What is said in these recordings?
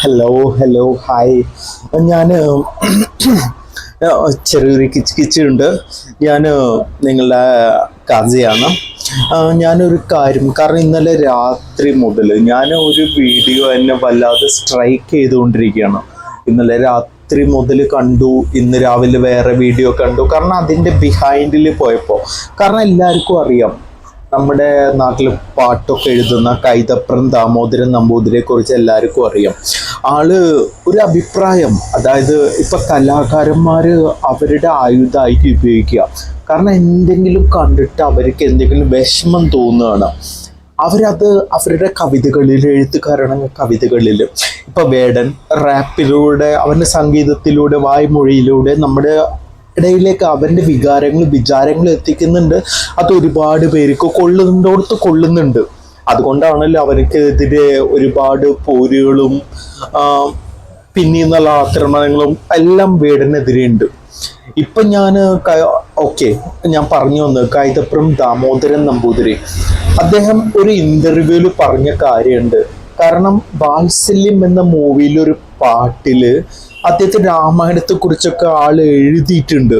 Hello hi. ഞാൻ ചെറിയൊരു കിച്ച് ഞാൻ നിങ്ങളുടെ കാസിയാണ്. ഞാനൊരു കാര്യം, കാരണം ഇന്നലെ രാത്രി മുതൽ ഞാൻ ഒരു വീഡിയോ എന്നെ വല്ലാതെ സ്ട്രൈക്ക് ചെയ്തുകൊണ്ടിരിക്കുകയാണ്. ഇന്നലെ രാത്രി മുതൽ കണ്ടു, ഇന്ന് രാവിലെ വേറെ വീഡിയോ കണ്ടു. കാരണം അതിൻ്റെ ബിഹൈൻഡിൽ പോയപ്പോൾ, കാരണം എല്ലാവർക്കും അറിയാം നമ്മുടെ നാട്ടിൽ പാട്ടൊക്കെ എഴുതുന്ന കൈതപ്രം ദാമോദരൻ നമ്പൂതിരിയെ കുറിച്ച് എല്ലാവർക്കും അറിയാം. ആള് ഒരു അഭിപ്രായം, അതായത് ഇപ്പൊ കലാകാരന്മാർ അവരുടെ ആയുധമായിട്ട് ഉപയോഗിക്കുക. കാരണം എന്തെങ്കിലും കണ്ടിട്ട് അവർക്ക് എന്തെങ്കിലും വിഷമം തോന്നുകയാണ്, അവരത് അവരുടെ കവിതകളിൽ, എഴുത്തുകാരാണെങ്കിൽ കവിതകളിൽ, ഇപ്പൊ വേടൻ റാപ്പിലൂടെ, അവൻ്റെ സംഗീതത്തിലൂടെ, വായ്മൊഴിയിലൂടെ നമ്മുടെ ഇടയിലേക്ക് അവൻ്റെ വിചാരങ്ങൾ എത്തിക്കുന്നുണ്ട്. അത് ഒരുപാട് പേർക്ക് കൊള്ളുന്നുണ്ട്. അതുകൊണ്ടാണല്ലോ അവനക്കെതിരെ ഒരുപാട് പോരുകളും പിന്നീന്നുള്ള ആക്രമണങ്ങളും എല്ലാം വേടനെതിരെ ഉണ്ട്. ഇപ്പം ഞാൻ ഞാൻ പറഞ്ഞു വന്നത് കൈതപ്രം ദാമോദരൻ നമ്പൂതിരി. അദ്ദേഹം ഒരു ഇന്റർവ്യൂവിൽ പറഞ്ഞ കാര്യമുണ്ട്. കാരണം വാത്സല്യം എന്ന മൂവിയിലൊരു പാട്ടില് അദ്ദേഹത്തിന് രാമായണത്തെ കുറിച്ചൊക്കെ ആള് എഴുതിയിട്ടുണ്ട്.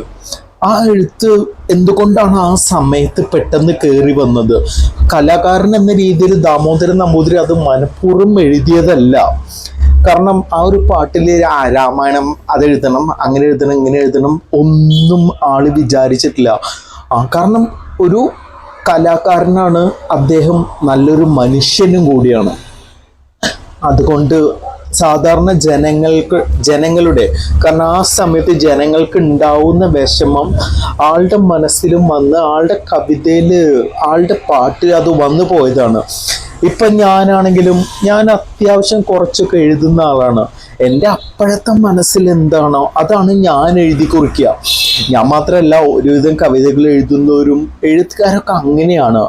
ആ എഴുത്ത് എന്തുകൊണ്ടാണ് ആ സമയത്ത് പെട്ടെന്ന് കയറി വന്നത്? കലാകാരൻ എന്ന രീതിയിൽ ദാമോദരൻ നമ്പൂതിരി അത് മനഃപൂർവ്വം എഴുതിയതല്ല. കാരണം ആ ഒരു പാട്ടില് രാമായണം അതെഴുതണം, അങ്ങനെ എഴുതണം, ഇങ്ങനെ എഴുതണം ഒന്നും ആള് വിചാരിച്ചിട്ടില്ല. കാരണം ഒരു കലാകാരനാണ് അദ്ദേഹം, നല്ലൊരു മനുഷ്യനും കൂടിയാണ്. അതുകൊണ്ട് സാധാരണ ജനങ്ങളുടെ, കാരണം ആ സമയത്ത് ജനങ്ങൾക്ക് ഉണ്ടാവുന്ന വിഷമം ആളുടെ മനസ്സിലും വന്ന് ആളുടെ കവിതയിൽ, ആളുടെ പാട്ടിൽ അത് വന്നു പോയതാണ്. ഇപ്പം ഞാനാണെങ്കിലും ഞാൻ അത്യാവശ്യം കുറച്ചൊക്കെ എഴുതുന്ന ആളാണ്. എൻ്റെ അപ്പോഴത്തെ മനസ്സിൽ എന്താണോ അതാണ് ഞാൻ എഴുതി കുറിക്കുക. ഞാൻ മാത്രമല്ല, ഒരുവിധം കവിതകൾ എഴുതുന്നവരും എഴുത്തുകാരൊക്കെ അങ്ങനെയാണ്.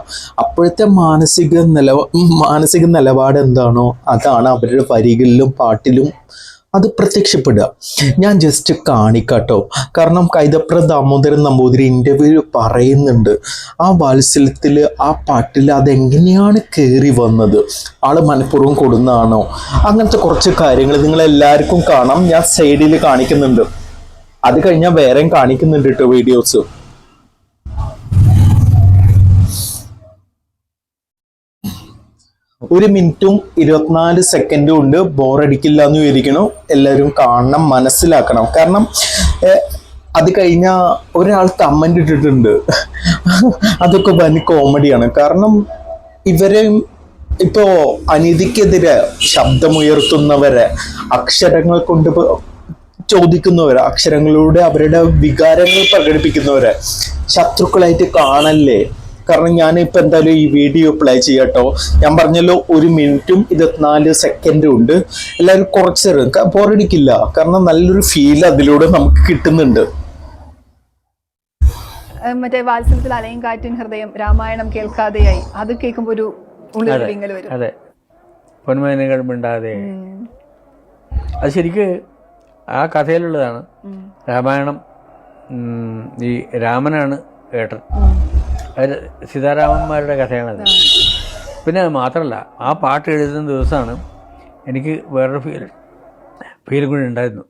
അപ്പോഴത്തെ മാനസിക നിലപാട് എന്താണോ അതാണ് അവരുടെ വരികളിലും പാട്ടിലും അത് പ്രത്യക്ഷപ്പെടുക. ഞാൻ ജസ്റ്റ് കാണിക്കാട്ടോ. കാരണം കൈതപ്രം ദാമോദരൻ നമ്പൂതിരി ഇൻ്റർവ്യൂവിൽ പറയുന്നുണ്ട്, ആ വാത്സല്യത്തിൽ, ആ പാട്ടിൽ അതെങ്ങനെയാണ് കയറി വന്നത്, ആള് മനഃപൂർവ്വം കൊടുന്നതാണോ, അങ്ങനത്തെ കുറച്ച് കാര്യങ്ങൾ നിങ്ങളെല്ലാവർക്കും കാണാം. ഞാൻ സൈഡിൽ കാണിക്കുന്നുണ്ട്, അത് കഴിഞ്ഞാൽ വേറെയും കാണിക്കുന്നുണ്ട് കേട്ടോ വീഡിയോസ്. ഒരു മിനിറ്റും 24 സെക്കൻഡും ഉണ്ട്. ബോറടിക്കില്ല എന്ന് വിചാരിക്കണം. എല്ലാവരും കാണണം, മനസ്സിലാക്കണം. കാരണം അത് കഴിഞ്ഞാൽ ഒരാൾ കമൻ്റ് ഇട്ടിട്ടുണ്ട്, അതൊക്കെ ഭയങ്കര കോമഡിയാണ്. കാരണം ഇവരെ ഇപ്പോൾ അനീതിക്കെതിരെ ശബ്ദമുയർത്തുന്നവരെ, അക്ഷരങ്ങൾ കൊണ്ട് ചോദിക്കുന്നവരെ, അക്ഷരങ്ങളിലൂടെ അവരുടെ വികാരങ്ങൾ പ്രകടിപ്പിക്കുന്നവരെ ശത്രുക്കളായിട്ട് കാണല്ലേ. കാരണം ഞാനിപ്പോൾ എന്തായാലും ഈ വീഡിയോ പ്ലേ ചെയ്യട്ടോ. ഞാൻ പറഞ്ഞല്ലോ 1 മിനിറ്റും 24 സെക്കൻഡും ഉണ്ട്. എല്ലാവരും കുറച്ച് ബോറടിക്കില്ല, കാരണം നല്ലൊരു ഫീൽ അതിലൂടെ നമുക്ക് കിട്ടുന്നുണ്ട്. മറ്റേ വാത്സല്യത്തിൽ അലയും കാറ്റിൻ ഹൃദയം, രാമായണം കേൾക്കാതെയായി, അത് കേൾക്കുമ്പോൾ ഒരു ഉള്ളിൽ വരും. അതെ, പൊന്മേനകൾ മിണ്ടാതെ, അത് ശരിക്ക് ആ കഥയിലുള്ളതാണ്. രാമായണം ഈ രാമനാണ് ഏട്ടൻ, അത് സീതാരാമന്മാരുടെ കഥയാണത്. പിന്നെ അത് മാത്രമല്ല, ആ പാട്ട് എഴുതുന്ന ദിവസമാണ് എനിക്ക് വേറൊരു ഫീൽ കൂടി ഉണ്ടായിരുന്നു.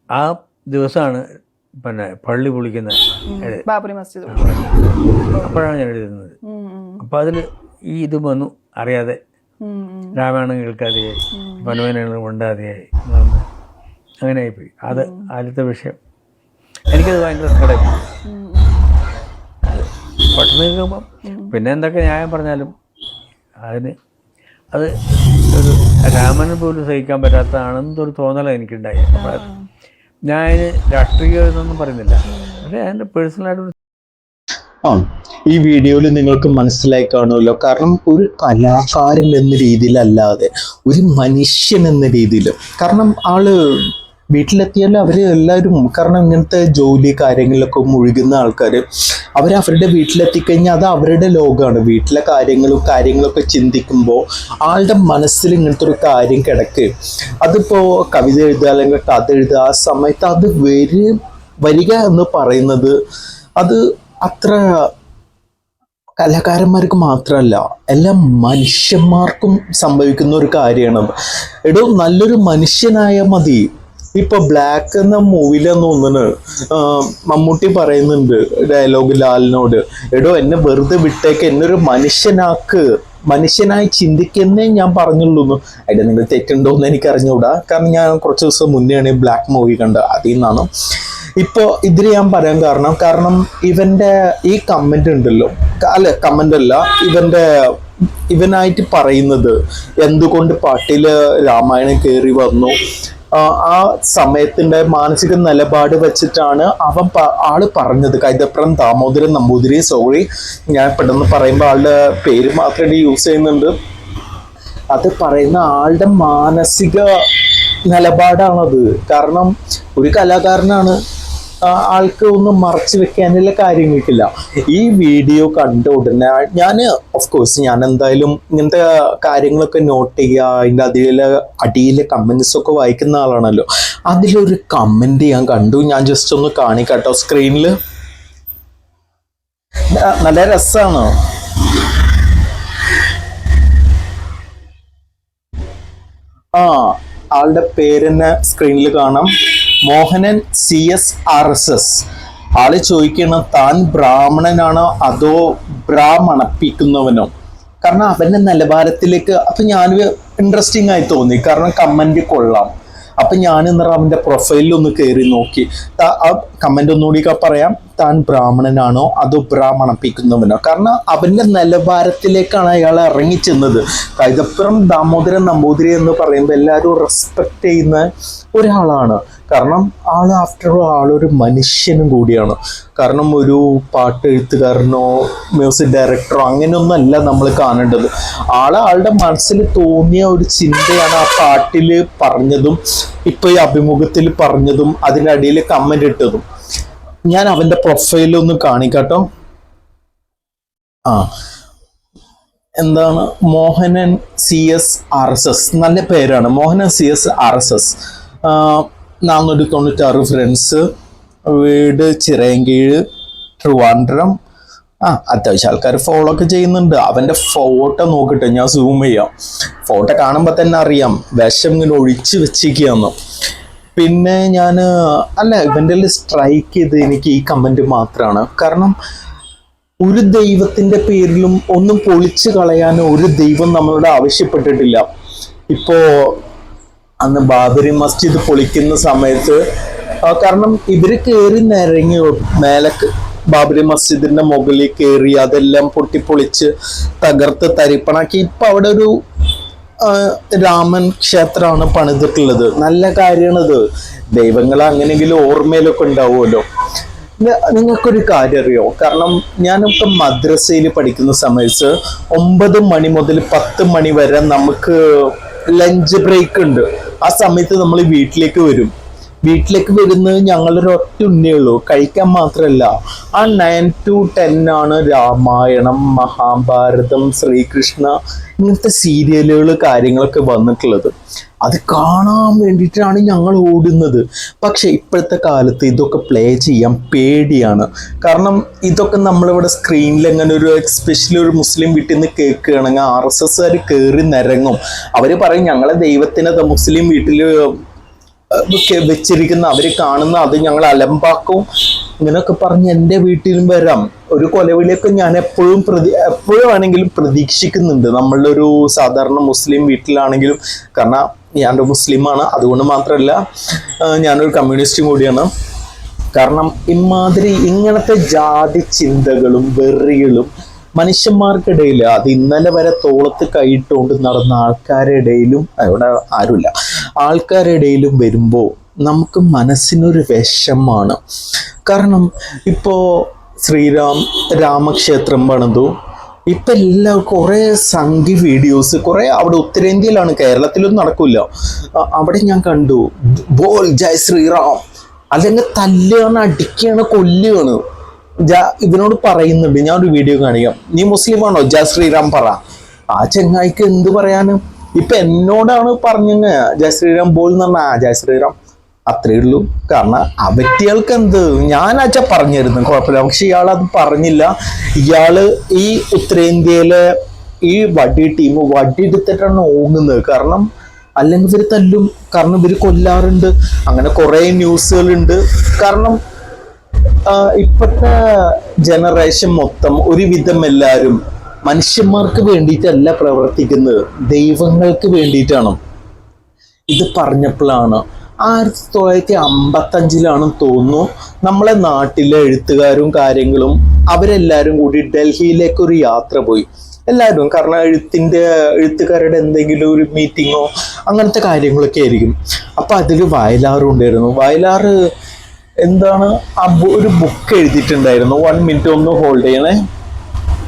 ആ ദിവസമാണ് പിന്നെ പള്ളി പൊളിക്കുന്നത്, അപ്പോഴാണ് ഞാൻ എഴുതുന്നത്. അപ്പം അതിൽ ഈ ഇത് വന്നു അറിയാതെ, രാമായണം കേൾക്കാതെയായി, പൊന്മേനകൾ മിണ്ടാതെയായി, അങ്ങനെ ആയിപ്പോയി. അത് ആദ്യത്തെ വിഷയം. എനിക്കത് ഭയങ്കര സങ്കടമായി പെട്ടെന്ന് കേൾക്കുമ്പം. പിന്നെ എന്തൊക്കെ ന്യായം പറഞ്ഞാലും അത് ഒരു രാമന് പോലും സഹിക്കാൻ പറ്റാത്തതാണെന്നൊരു തോന്നലാണ് എനിക്കുണ്ടായി. ഞാൻ അതിന് രാഷ്ട്രീയമൊന്നും പറയുന്നില്ല, പക്ഷേ അതിൻ്റെ പേഴ്സണലായിട്ട് ഈ വീഡിയോയിൽ നിങ്ങൾക്ക് മനസ്സിലായി കാണുമല്ലോ. കാരണം ഒരു കലാകാരൻ എന്ന രീതിയിലല്ലാതെ ഒരു മനുഷ്യൻ എന്ന രീതിയിൽ, കാരണം ആള് വീട്ടിലെത്തിയാലും അവർ എല്ലാവരും, കാരണം ഇങ്ങനത്തെ ജോലി കാര്യങ്ങളിലൊക്കെ മുഴുകുന്ന ആൾക്കാർ, അവരുടെ വീട്ടിലെത്തിക്കഴിഞ്ഞാൽ അത് അവരുടെ ലോകമാണ്. വീട്ടിലെ കാര്യങ്ങളൊക്കെ ചിന്തിക്കുമ്പോൾ ആളുടെ മനസ്സിൽ ഇങ്ങനത്തെ ഒരു കാര്യം കിടക്കുകയും, അതിപ്പോൾ കവിത എഴുതുക അല്ലെങ്കിൽ കഥ എഴുതുക, ആ സമയത്ത് അത് വരിക എന്ന് പറയുന്നത് അത് അത്ര കലാകാരന്മാർക്ക് മാത്രമല്ല എല്ലാ മനുഷ്യന്മാർക്കും സംഭവിക്കുന്ന ഒരു കാര്യമാണ്. എടോ നല്ലൊരു മനുഷ്യനായ മതി. ഇപ്പൊ ബ്ലാക്ക് എന്ന മൂവിയിലെന്ന് തോന്നുന്നു മമ്മൂട്ടി പറയുന്നുണ്ട് ഡയലോഗ് ലാലിനോട്, എടോ എന്നെ വെറുതെ വിട്ടേക്ക്, എന്നെ ഒരു മനുഷ്യനായി ചിന്തിക്കുന്നേ ഞാൻ പറഞ്ഞുള്ളൂ. അതിന്റെ നിങ്ങൾ തെറ്റുണ്ടോ എന്ന് എനിക്ക് അറിഞ്ഞുകൂടാ, കാരണം ഞാൻ കുറച്ച് ദിവസം മുന്നെയാണ് ബ്ലാക്ക് മൂവി കണ്ടത്, അതിൽ നിന്നാണ്. ഇപ്പോൾ ഇതിൽ ഞാൻ പറയാൻ കാരണം ഇവന്റെ ഈ കമന്റ് ഉണ്ടല്ലോ, കമന്റ് അല്ല, ഇവനായിട്ട് പറയുന്നത് എന്തുകൊണ്ട് പാട്ടില് രാമായണം കയറി വന്നു, ആ സമയത്തിന്റെ മാനസിക നിലപാട് വെച്ചിട്ടാണ് ആള് പറഞ്ഞത്. കൈതപ്രം ദാമോദരൻ നമ്പൂതിരി, സോറി ഞാൻ പെട്ടെന്ന് പറയുമ്പോൾ ആളുടെ പേര് മാത്രമേ യൂസ് ചെയ്യുന്നുണ്ട്. അത് പറയുന്ന ആളുടെ മാനസിക നിലപാടാണത്. കാരണം ഒരു കലാകാരനാണ്, ആൾക്ക് ഒന്നും മറച്ചു വെക്കാനുള്ള കാര്യങ്ങൾക്കില്ല. ഈ വീഡിയോ കണ്ട ഉടനെ ഞാൻ ഓഫ്കോഴ്സ് ഞാൻ എന്തായാലും ഇങ്ങനത്തെ കാര്യങ്ങളൊക്കെ നോട്ട് ചെയ്യുക, അതിൻ്റെ അടിയിലെ കമൻസ് ഒക്കെ വായിക്കുന്ന ആളാണല്ലോ. അതിലൊരു കമന്റ് ഞാൻ കണ്ടു, ഞാൻ ജസ്റ്റ് ഒന്ന് കാണിക്കാട്ടോ സ്ക്രീനിൽ. നല്ല രസമാണ്. ആളുടെ പേരെന്നെ സ്ക്രീനിൽ കാണാം, മോഹനൻ CS-RSS. ആള് ചോദിക്കണം, താൻ ബ്രാഹ്മണനാണോ അതോ മണപ്പിക്കുന്നവനോ? കാരണം അവന്റെ നിലവാരത്തിലേക്ക് അപ്പൊ ഞാൻ ഇൻട്രസ്റ്റിംഗ് ആയി തോന്നി, കാരണം കമന്റ് കൊള്ളാം. അപ്പൊ ഞാൻ ഇന്നലെ അവന്റെ പ്രൊഫൈലിൽ ഒന്ന് കയറി നോക്കി. ആ കമന്റ് ഒന്നുകൂടി പറയാം, താൻ ബ്രാഹ്മണനാണോ അതോ മണപ്പിക്കുന്നവനോ? കാരണം അവന്റെ നിലവാരത്തിലേക്കാണ് അയാൾ ഇറങ്ങിച്ചെന്നത്. കൈതപ്പുറം ദാമോദരൻ നമ്പൂതിരി എന്ന് പറയുമ്പോൾ എല്ലാവരും റെസ്പെക്ട് ചെയ്യുന്ന ഒരാളാണ്. കാരണം ആഫ്റ്റർ ഓൾ ആളൊരു മനുഷ്യനും കൂടിയാണ്. കാരണം ഒരു പാട്ട് എഴുത്തുകാരനോ മ്യൂസിക് ഡയറക്ടറോ അങ്ങനെയൊന്നും അല്ല നമ്മൾ കാണേണ്ടത്. ആളുടെ മനസ്സിൽ തോന്നിയ ഒരു ചിന്തയാണ് ആ പാട്ടിൽ പറഞ്ഞതും ഇപ്പൊ ഈ അഭിമുഖത്തിൽ പറഞ്ഞതും അതിൻ്റെ അടിയിൽ കമന്റ് ഇട്ടതും. ഞാൻ അവന്റെ പ്രൊഫൈലൊന്ന് കാണിക്കാട്ടോ. എന്താണ്, മോഹനൻ CS-RSS, നല്ല പേരാണ്, മോഹനൻ CS-RSS. 496 ഫ്രണ്ട്സ്, വീട് ചിറയൻകീഴ്, ട്രിവാൻഡ്രം. അത്യാവശ്യം ആൾക്കാർ ഫോളോ ഒക്കെ ചെയ്യുന്നുണ്ട്. അവന്റെ ഫോട്ടോ നോക്കിട്ട് ഞാൻ സൂം ചെയ്യാം. ഫോട്ടോ കാണുമ്പോൾ തന്നെ അറിയാം വിഷം ഇങ്ങനെ ഒഴിച്ചു വെച്ചിരിക്കുകയെന്ന്. പിന്നെ ഞാൻ ഇവൻ്റെ സ്ട്രൈക്ക് ചെയ്ത് എനിക്ക് ഈ കമന്റ് മാത്രമാണ്. കാരണം ഒരു ദൈവത്തിന്റെ പേരിലും ഒന്നും പൊളിച്ചു കളയാനോ ഒരു ദൈവം നമ്മളോട് ആവശ്യപ്പെട്ടിട്ടില്ല. ഇപ്പോ അന്ന് ബാബരി മസ്ജിദ് പൊളിക്കുന്ന സമയത്ത് കാരണം ഇവര് കയറി നിരങ്ങി മേലെ ബാബരി മസ്ജിദിന്റെ മുകളിൽ കയറി അതെല്ലാം പൊട്ടിപ്പൊളിച്ച് തകർത്ത് തരിപ്പണാക്കി. ഇപ്പൊ അവിടെ ഒരു രാമൻ ക്ഷേത്രമാണ് പണിതിട്ടുള്ളത്. നല്ല കാര്യമാണത്. ദൈവങ്ങൾ അങ്ങനെയെങ്കിലും ഓർമ്മയിലൊക്കെ ഉണ്ടാവുമല്ലോ. നിങ്ങൾക്കൊരു കാര്യം അറിയോ? കാരണം ഞാനിപ്പോ മദ്രസയിൽ പഠിക്കുന്ന സമയത്ത് 9 മണി മുതൽ 10 മണി വരെ നമുക്ക് ലഞ്ച് ബ്രേക്ക് ഉണ്ട്. ആ സമയത്ത് നമ്മൾ വീട്ടിലേക്ക് വരുന്നത് ഞങ്ങളൊരു ഒറ്റ ഉണ്ണേ ഉള്ളൂ, കഴിക്കാൻ മാത്രമല്ല. ആ 9 to 10 ആണ് രാമായണം, മഹാഭാരതം, ശ്രീകൃഷ്ണ ഇങ്ങനത്തെ സീരിയലുകൾ കാര്യങ്ങളൊക്കെ വന്നിട്ടുള്ളത്. അത് കാണാൻ വേണ്ടിയിട്ടാണ് ഞങ്ങൾ ഓടുന്നത്. പക്ഷെ ഇപ്പോഴത്തെ കാലത്ത് ഇതൊക്കെ പ്ലേ ചെയ്യാൻ പേടിയാണ്. കാരണം ഇതൊക്കെ നമ്മളിവിടെ സ്ക്രീനിൽ എങ്ങനെ ഒരു എസ്പെഷ്യലി ഒരു മുസ്ലിം വീട്ടിൽ നിന്ന് കേൾക്കുകയാണെങ്കിൽ RSSകാർ കയറി നിരങ്ങും. അവർ പറയും ഞങ്ങളെ ദൈവത്തിനെ മുസ്ലിം വീട്ടിൽ വെച്ചിരിക്കുന്ന അവര് കാണുന്ന അത് ഞങ്ങൾ അലമ്പാക്കും ഇങ്ങനെയൊക്കെ പറഞ്ഞ് എൻ്റെ വീട്ടിലും വരാം. ഒരു കൊലവിളിയൊക്കെ ഞാൻ എപ്പോഴും ആണെങ്കിലും പ്രതീക്ഷിക്കുന്നുണ്ട് നമ്മളുടെ ഒരു സാധാരണ മുസ്ലിം വീട്ടിലാണെങ്കിലും. കാരണം ഞാനൊരു മുസ്ലിമാണ്, അതുകൊണ്ട് മാത്രമല്ല ഞാനൊരു കമ്മ്യൂണിസ്റ്റും കൂടിയാണ്. കാരണം ഇങ്ങനത്തെ ജാതി ചിന്തകളും വെറികളും മനുഷ്യന്മാർക്കിടയിൽ, അത് ഇന്നലെ വരെ തോളത്ത് കൈയിട്ടുകൊണ്ട് നടന്ന ആൾക്കാരുടെ ഇടയിലും, അവിടെ ആരുമില്ല, ആൾക്കാരുടെ ഇടയിലും വരുമ്പോൾ നമുക്ക് മനസ്സിനൊരു വിഷമാണ്. കാരണം ഇപ്പോൾ രാമക്ഷേത്രം പണിതു. ഇപ്പം എല്ലാം കുറേ സംഘി വീഡിയോസ് കുറേ അവിടെ ഉത്തരേന്ത്യയിലാണ്, കേരളത്തിലൊന്നും നടക്കില്ല. അവിടെ ഞാൻ കണ്ടു ബോൾ ജയ് ശ്രീറാം, അല്ലെങ്കിൽ തല്ലുകയാണ്, അടിക്കുകയാണ്, കൊല്ലുകയാണ്. ഇവനോട് പറയുന്നുണ്ട്, ഞാൻ ഒരു വീഡിയോ കാണിക്കാം, നീ മുസ്ലിം ആണോ, ജയ് ശ്രീറാം പറ. ആ ചെങ്ങായിക്ക് എന്ത് പറയാനും. ഇപ്പൊ എന്നോടാണ് പറഞ്ഞ ജയ് ശ്രീറാം ബോൾ എന്ന് പറഞ്ഞാൽ ജയ് ശ്രീറാം അത്രേ ഉള്ളൂ. കാരണം ആ വ്യക്തികൾക്ക് എന്ത് ഞാനാച്ചാ പറഞ്ഞിരുന്നു കുഴപ്പമില്ല, പക്ഷെ ഇയാളത് പറഞ്ഞില്ല. ഇയാള് ഈ ഉത്തരേന്ത്യയിലെ ഈ വടി ടീം വടി എടുത്തിട്ടാണ് ഓങ്ങുന്നത്. കാരണം അല്ലെങ്കിൽ ഇവർ തല്ലും, കാരണം ഇവർ കൊല്ലാറുണ്ട്, അങ്ങനെ കുറെ ന്യൂസുകളുണ്ട്. കാരണം ഇപ്പോഴത്തെ ജനറേഷൻ മൊത്തം ഒരുവിധം എല്ലാവരും മനുഷ്യന്മാർക്ക് വേണ്ടിയിട്ടല്ല പ്രവർത്തിക്കുന്നത്, ദൈവങ്ങൾക്ക് വേണ്ടിയിട്ടാണ്. ഇത് പറഞ്ഞപ്പോഴാണ് 1955 തോന്നുന്നു നമ്മളെ നാട്ടിലെ എഴുത്തുകാരും കാര്യങ്ങളും അവരെല്ലാവരും കൂടി ഡൽഹിയിലേക്ക് ഒരു യാത്ര പോയി. എല്ലാവരും, കാരണം എഴുത്തുകാരുടെ എന്തെങ്കിലും ഒരു മീറ്റിങ്ങോ അങ്ങനത്തെ കാര്യങ്ങളൊക്കെ ആയിരിക്കും. അപ്പൊ അതിൽ വയലാറും ഉണ്ടായിരുന്നു. വയലാറ് എന്താണ് ഒരു ബുക്ക് എഴുതിയിട്ടുണ്ടായിരുന്നു. 1 മിനിറ്റ് ഒന്ന് ഹോൾഡ് ചെയ്യണേ,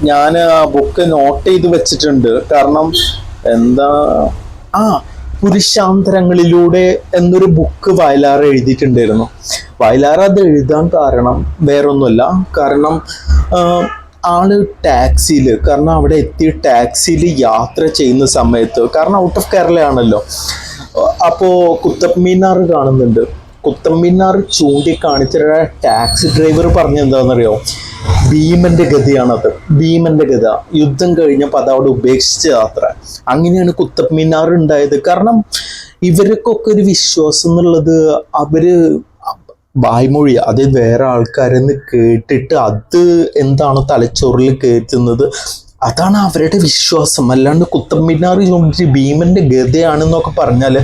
ഞാൻ ആ ബുക്ക് നോട്ട് ചെയ്ത് വെച്ചിട്ടുണ്ട്. കാരണം എന്താ പുരുഷാന്തരങ്ങളിലൂടെ എന്നൊരു ബുക്ക് വയലാർ എഴുതിയിട്ടുണ്ടായിരുന്നു. വയലാർ അത് എഴുതാൻ കാരണം വേറൊന്നുമല്ല, കാരണം ആള് ടാക്സിയിൽ, കാരണം അവിടെ എത്തി ടാക്സിയിൽ യാത്ര ചെയ്യുന്ന സമയത്ത്, കാരണം ഔട്ട് ഓഫ് കേരള ആണല്ലോ, അപ്പോൾ കുത്തബ് മിനാർ കാണുന്നുണ്ട്. കുത്തബ് മിനാർ ചൂണ്ടിക്കാണിച്ച ടാക്സി ഡ്രൈവർ പറഞ്ഞെന്താണെന്നറിയോ, ഭീമന്റെ ഗതിയാണത്, ഭീമന്റെ ഗത, യുദ്ധം കഴിഞ്ഞപ്പോൾ അത് അവിടെ ഉപേക്ഷിച്ച യാത്ര. അങ്ങനെയാണ് കുത്തബ് മിനാർ ഉണ്ടായത്. കാരണം ഇവർക്കൊക്കെ ഒരു വിശ്വാസം എന്നുള്ളത് അവര് വായ്മൊഴി, അത് വേറെ ആൾക്കാരെന്ന് കേട്ടിട്ട് അത് എന്താണോ തലച്ചോറിൽ കയറ്റുന്നത് അതാണ് അവരുടെ വിശ്വാസം. അല്ലാണ്ട് കുത്തബ് മിനാർ ഭീമന്റെ ഗതയാണെന്നൊക്കെ പറഞ്ഞാൽ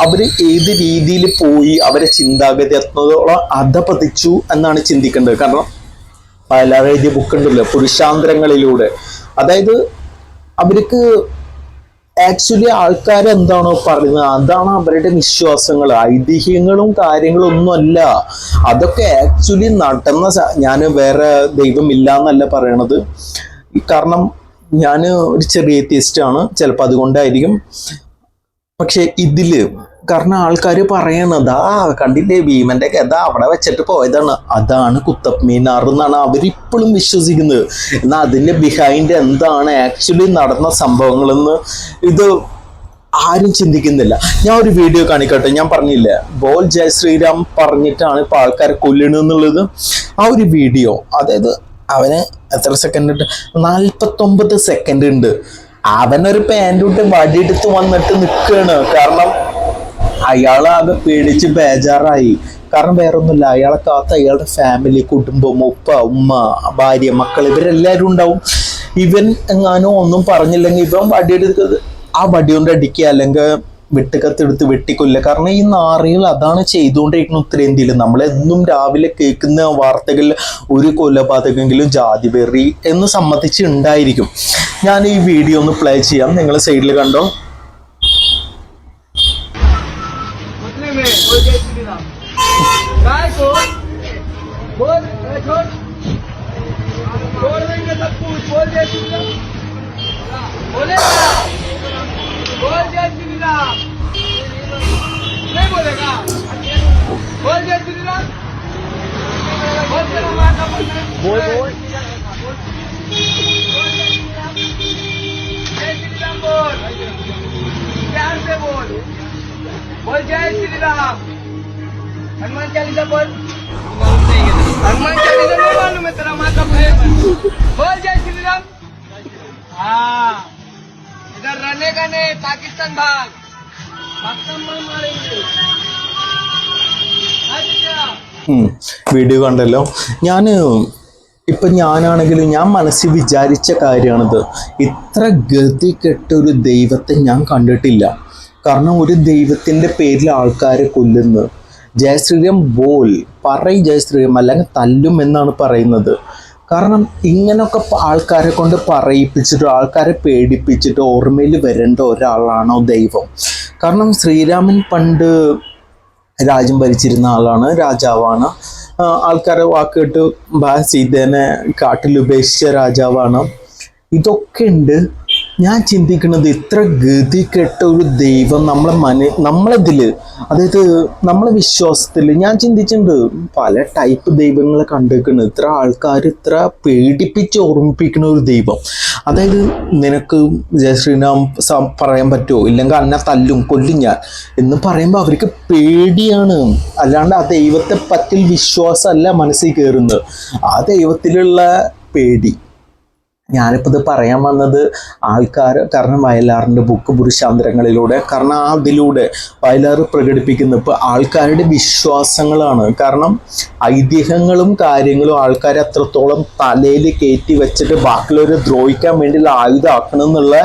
അവര് ഏത് രീതിയിൽ പോയി അവരെ ചിന്താഗതി എത്തുന്നതോളം അധപതിച്ചു എന്നാണ് ചിന്തിക്കേണ്ടത്. കാരണം വയലാർ എഴുതിയ ബുക്ക് ഉണ്ടല്ലോ പുരുഷാന്തരങ്ങളിലൂടെ, അതായത് അവർക്ക് ആക്ച്വലി ആൾക്കാർ എന്താണോ പറയുന്നത് അതാണ് അവരുടെ വിശ്വാസങ്ങൾ. ഐതിഹ്യങ്ങളും കാര്യങ്ങളും ഒന്നുമല്ല അതൊക്കെ. ആക്ച്വലി നടന്ന ഞാൻ വേറെ ദൈവമില്ല എന്നല്ല പറയണത്, കാരണം ഞാൻ ഒരു ചെറിയ എത്തിയിസ്റ്റാണ്, ചിലപ്പോൾ അതുകൊണ്ടായിരിക്കും. പക്ഷെ ഇതില് കാരണം ആൾക്കാർ പറയണത് കണ്ടില്ലേ ഭീമന്റെ കഥ അവിടെ വെച്ചിട്ട് പോയതാണ്, അതാണ് കുത്തബ് മിനാർ എന്നാണ് അവരിപ്പോഴും വിശ്വസിക്കുന്നത്. എന്നാൽ അതിന്റെ ബിഹൈൻഡ് എന്താണ് ആക്ച്വലി നടന്ന സംഭവങ്ങളെന്ന് ഇത് ആരും ചിന്തിക്കുന്നില്ല. ഞാൻ ഒരു വീഡിയോ കാണിക്കട്ടെ. ഞാൻ പറഞ്ഞില്ലേ ബോൽ ജയ് ശ്രീറാം പറഞ്ഞിട്ടാണ് ഇപ്പൊ ആൾക്കാരെ കൊല്ലണെന്നുള്ളത്. ആ ഒരു വീഡിയോ, അതായത് അവന് എത്ര സെക്കൻഡ് ഉണ്ട്, 49 സെക്കൻഡ് ഉണ്ട്. അവനൊരു പാൻറ് വടിയെടുത്ത് വന്നിട്ട് നിൽക്കുകയാണ്. കാരണം അയാളാകെ പേടിച്ച് ബേജാറായി. കാരണം വേറൊന്നുമില്ല, അയാളെ കാത്ത് അയാളുടെ ഫാമിലി, കുടുംബം, ഉപ്പ, ഉമ്മ, ഭാര്യ, മക്കൾ ഇവരെല്ലാവരും ഉണ്ടാവും. ഇവൻ എങ്ങാനോ ഒന്നും പറഞ്ഞില്ലെങ്കിൽ ഇവൻ വടിയെടുത്തത് ആ വടി കൊണ്ട് അടിക്കുക, അല്ലെങ്കിൽ വെട്ടുകത്തെടുത്ത് വെട്ടിക്കൊല്ലുക. കാരണം ഈ നാറികൾ അതാണ് ചെയ്തുകൊണ്ടിരിക്കുന്നത് ഉത്തരേന്ത്യയിൽ. നമ്മളെന്നും രാവിലെ കേൾക്കുന്ന വാർത്തകളിൽ ഒരു കൊലപാതകമെങ്കിലും ജാതി വെറി എന്ന് സംബന്ധിച്ച് ഉണ്ടായിരിക്കും. ഞാൻ ഈ വീഡിയോ ഒന്ന് പ്ലേ ചെയ്യാം, നിങ്ങൾ സൈഡിൽ കണ്ടോ. हनुमान चालीसा बोल, हनुमान चालीसा नहीं मालूम है तेरा माता है, बोल जय श्री राम। हाँ इधर रहने का नहीं, पाकिस्तान भाग, पाकिस्तान मारेंगे। വീഡിയോ കണ്ടല്ലോ. ഞാനാണെങ്കിലും ഞാൻ മനസ്സിൽ വിചാരിച്ച കാര്യമാണിത്. ഇത്ര ഗതി കെട്ട ഒരു ദൈവത്തെ ഞാൻ കണ്ടിട്ടില്ല. കാരണം ഒരു ദൈവത്തിൻ്റെ പേരിൽ ആൾക്കാരെ കൊല്ലുന്നു. ജയശ്രീറാം ബോൽ ജയശ്രീറാം അല്ലെങ്കിൽ തല്ലും എന്നാണ് പറയുന്നത്. കാരണം ഇങ്ങനൊക്കെ ആൾക്കാരെ കൊണ്ട് പറയിപ്പിച്ചിട്ട് ആൾക്കാരെ പേടിപ്പിച്ചിട്ട് ഓർമ്മയിൽ വരേണ്ട ഒരാളാണോ ദൈവം? കാരണം ശ്രീരാമൻ പണ്ട് രാജ്യം ഭരിച്ചിരുന്ന ആളാണ്, രാജാവാണ്. ആൾക്കാരെ വാക്കിട്ട് സീതേനെ കാട്ടിൽ ഉപേക്ഷിച്ച രാജാവാണ്. ഇതൊക്കെ ഉണ്ട്. ഞാൻ ചിന്തിക്കുന്നത് ഇത്ര ഗതികെട്ട ഒരു ദൈവം നമ്മളതില്, അതായത് നമ്മളെ വിശ്വാസത്തിൽ ഞാൻ ചിന്തിച്ചിട്ടുണ്ട് പല ടൈപ്പ് ദൈവങ്ങളെ കണ്ടിരിക്കുന്നു. ഇത്ര ആൾക്കാർ ഇത്ര പേടിപ്പിച്ച് ഓർമ്മിപ്പിക്കുന്ന ഒരു ദൈവം. അതായത് നിനക്ക് ജയ ശ്രീറാം പറയാൻ പറ്റുമോ, ഇല്ലെങ്കിൽ അന്നെ തല്ലും കൊല്ലും ഞാൻ എന്ന് പറയുമ്പോൾ അവർക്ക് പേടിയാണ്. അല്ലാണ്ട് ആ ദൈവത്തെ പറ്റിൽ വിശ്വാസമല്ല മനസ്സിൽ കയറുന്നത്, ആ ദൈവത്തിലുള്ള പേടി. ഞാനിപ്പോൾ ഇത് പറയാൻ വന്നത് ആൾക്കാർ, കാരണം വയലാറിൻ്റെ ബുക്ക് പുരുഷാന്തരങ്ങളിലൂടെ, കാരണം അതിലൂടെ വയലാർ പ്രകടിപ്പിക്കുന്ന ഇപ്പോൾ ആൾക്കാരുടെ വിശ്വാസങ്ങളാണ്. കാരണം ഐതിഹ്യങ്ങളും കാര്യങ്ങളും ആൾക്കാരെ അത്രത്തോളം തലയിൽ കയറ്റി വെച്ചിട്ട് ബാക്കിയുള്ളവരെ ദ്രോഹിക്കാൻ വേണ്ടിയുള്ള ആയുധമാക്കണം എന്നുള്ള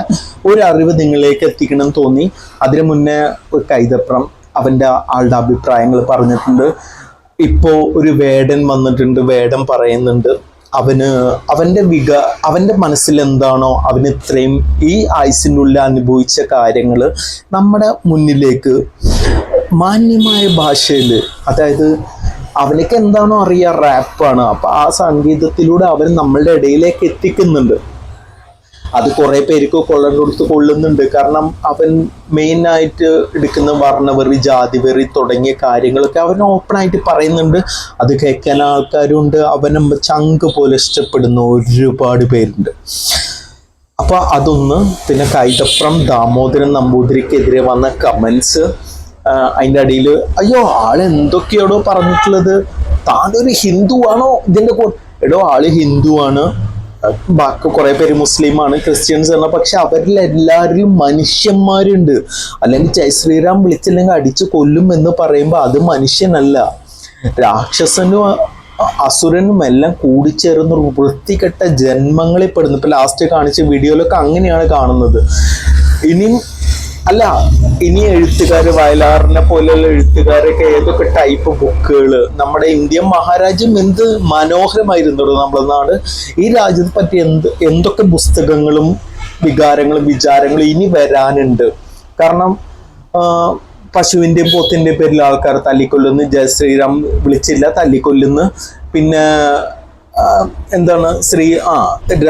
ഒരു അറിവ് നിങ്ങളിലേക്ക് എത്തിക്കണം എന്ന് തോന്നി. അതിനു മുന്നേ കൈതപ്രം ആളുടെ അഭിപ്രായങ്ങൾ പറഞ്ഞിട്ടുണ്ട്. ഇപ്പോൾ ഒരു വേടൻ വന്നിട്ടുണ്ട്, വേടൻ പറയുന്നുണ്ട് അവൻ്റെ മനസ്സിൽ എന്താണോ അവന് ഇത്രയും ഈ ആയുസിനുള്ളിൽ അനുഭവിച്ച കാര്യങ്ങൾ നമ്മുടെ മുന്നിലേക്ക് മാന്യമായ ഭാഷയിൽ, അതായത് അവനക്ക് എന്താണോ അറിയാം, റാപ്പാണ്, അപ്പം ആ സംഗീതത്തിലൂടെ അവൻ നമ്മളുടെ ഇടയിലേക്ക് എത്തിക്കുന്നുണ്ട്. അത് കുറേ പേർക്ക് കൊള്ളണ്ടടുത്ത് കൊള്ളുന്നുണ്ട്. കാരണം അവൻ മെയിനായിട്ട് എടുക്കുന്ന വർണ്ണവെറി, ജാതിവെറി തുടങ്ങിയ കാര്യങ്ങളൊക്കെ അവൻ ഓപ്പണായിട്ട് പറയുന്നുണ്ട്. അത് കേൾക്കാൻ ആൾക്കാരുണ്ട്. അവനെ ചങ്ക് പോലെ ഇഷ്ടപ്പെടുന്ന ഒരുപാട് പേരുണ്ട്. അപ്പോൾ അതൊന്ന്. പിന്നെ കൈതപ്രം ദാമോദരൻ നമ്പൂതിരിക്കെതിരെ വന്ന കമൻസ്, അതിൻ്റെ അടിയിൽ അയ്യോ ആളെന്തൊക്കെയാണോ പറഞ്ഞിട്ടുള്ളത്, താനൊരു ഹിന്ദു ആണോ, ഇതിൻ്റെ എടോ ആള് ഹിന്ദുവാണ്, ബാക്കി കുറെ പേര് മുസ്ലിമാണ്, ക്രിസ്ത്യൻസ് ആണ്. പക്ഷെ അവരിൽ എല്ലാവരിലും മനുഷ്യന്മാരുണ്ട്. അല്ലെങ്കിൽ ജയ് ശ്രീറാം വിളിച്ചില്ലെങ്കിൽ അടിച്ചു കൊല്ലും എന്ന് പറയുമ്പോൾ അത് മനുഷ്യനല്ല, രാക്ഷസനും അസുരനും എല്ലാം കൂടിച്ചേർന്ന് വൃത്തികെട്ട ജന്മങ്ങളിൽ പെടുന്നു. ഇപ്പൊ ലാസ്റ്റ് കാണിച്ച വീഡിയോയിലൊക്കെ അങ്ങനെയാണ് കാണുന്നത്. ഇനി എഴുത്തുകാർ, വയലാറിനെ പോലെയുള്ള എഴുത്തുകാരൊക്കെ ഏതൊക്കെ ടൈപ്പ് ബുക്കുകൾ, നമ്മുടെ ഇന്ത്യൻ മഹാരാജ്യം എന്ത് മനോഹരമായിരുന്നു നമ്മുടെ നാട്. ഈ രാജ്യത്തെ പറ്റി എന്തൊക്കെ പുസ്തകങ്ങളും വികാരങ്ങളും വിചാരങ്ങളും ഇനി വരാനുണ്ട്. കാരണം പശുവിൻ്റെയും പോത്തിൻ്റെയും പേരിൽ ആൾക്കാർ തല്ലിക്കൊല്ലുന്നു, ജയ ശ്രീറാം വിളിച്ചില്ല തല്ലിക്കൊല്ലുന്നു. പിന്നെ എന്താണ്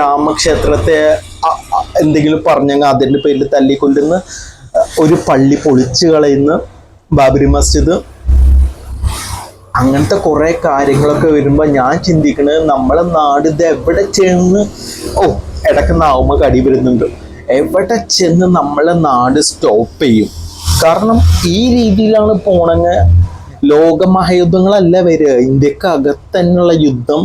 രാമക്ഷേത്രത്തെ എന്തെങ്കിലും പറഞ്ഞെങ്കിൽ അതിൻ്റെ പേരിൽ തല്ലിക്കൊല്ലുന്ന, ഒരു പള്ളി പൊളിച്ചു കളയുന്ന, ബാബരി മസ്ജിദ്, അങ്ങനത്തെ കുറേ കാര്യങ്ങളൊക്കെ വരുമ്പോൾ ഞാൻ ചിന്തിക്കുന്നത് നമ്മളെ നാട് ഇത് എവിടെ ചെന്ന് ഇടയ്ക്ക് നാവുമ്പോൾ കടി വരുന്നുണ്ട്, എവിടെ ചെന്ന് നമ്മളെ നാട് സ്റ്റോപ്പ് ചെയ്യും. കാരണം ഈ രീതിയിലാണ് പോണെങ്കിൽ ലോകമഹായുദ്ധങ്ങളല്ല വരിക, ഇന്ത്യക്ക് അകത്ത് തന്നെയുള്ള യുദ്ധം,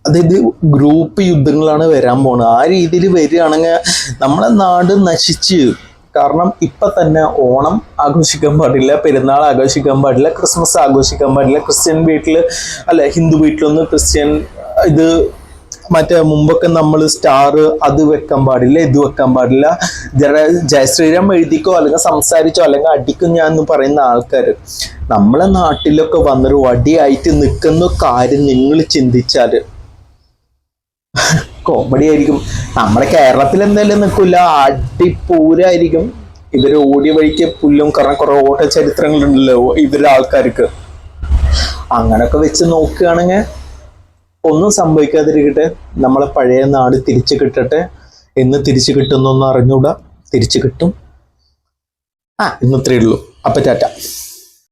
അതായത് ഗ്രൂപ്പ് യുദ്ധങ്ങളാണ് വരാൻ പോകുന്നത്. ആ രീതിയിൽ വരികയാണെങ്കിൽ നമ്മളെ നാട് നശിച്ച്. കാരണം ഇപ്പം തന്നെ ഓണം ആഘോഷിക്കാൻ പാടില്ല, പെരുന്നാൾ ആഘോഷിക്കാൻ പാടില്ല, ക്രിസ്മസ് ആഘോഷിക്കാൻ പാടില്ല, ക്രിസ്ത്യൻ വീട്ടിൽ ഹിന്ദു വീട്ടിലൊന്നും ക്രിസ്ത്യൻ ഇത് മറ്റേ മുമ്പൊക്കെ നമ്മൾ സ്റ്റാർ അത് വെക്കാൻ പാടില്ല, ഇത് വെക്കാൻ പാടില്ല, ജയ ശ്രീറാം എഴുതിക്കോ അല്ലെങ്കിൽ സംസാരിച്ചോ അല്ലെങ്കിൽ അടിക്കും ഞാൻ എന്ന് പറയുന്ന ആൾക്കാർ നമ്മളെ നാട്ടിലൊക്കെ വന്നൊരു വടിയായിട്ട് നിൽക്കുന്ന കാര്യം നിങ്ങൾ ചിന്തിച്ചാൽ കോമഡി ആയിരിക്കും. നമ്മുടെ കേരളത്തിൽ എന്തായാലും നിൽക്കില്ല, അടിപൂരായിരിക്കും. ഇവർ ഓടിയ വഴിക്ക് പുല്ലും, കാരണം കുറെ ഓട്ട ചരിത്രങ്ങളുണ്ടല്ലോ ഇവരുടെ ആൾക്കാർക്ക്. അങ്ങനൊക്കെ വെച്ച് നോക്കുകയാണെങ്കിൽ ഒന്നും സംഭവിക്കാതിരിക്കട്ടെ, നമ്മളെ പഴയ നാട് തിരിച്ചു കിട്ടട്ടെ. എന്ന് തിരിച്ചു കിട്ടുന്നൊന്നും അറിഞ്ഞൂടാ, തിരിച്ചു കിട്ടും. ഇന്നത്രേ ഉള്ളൂ. അപ്പൊ ടാറ്റ.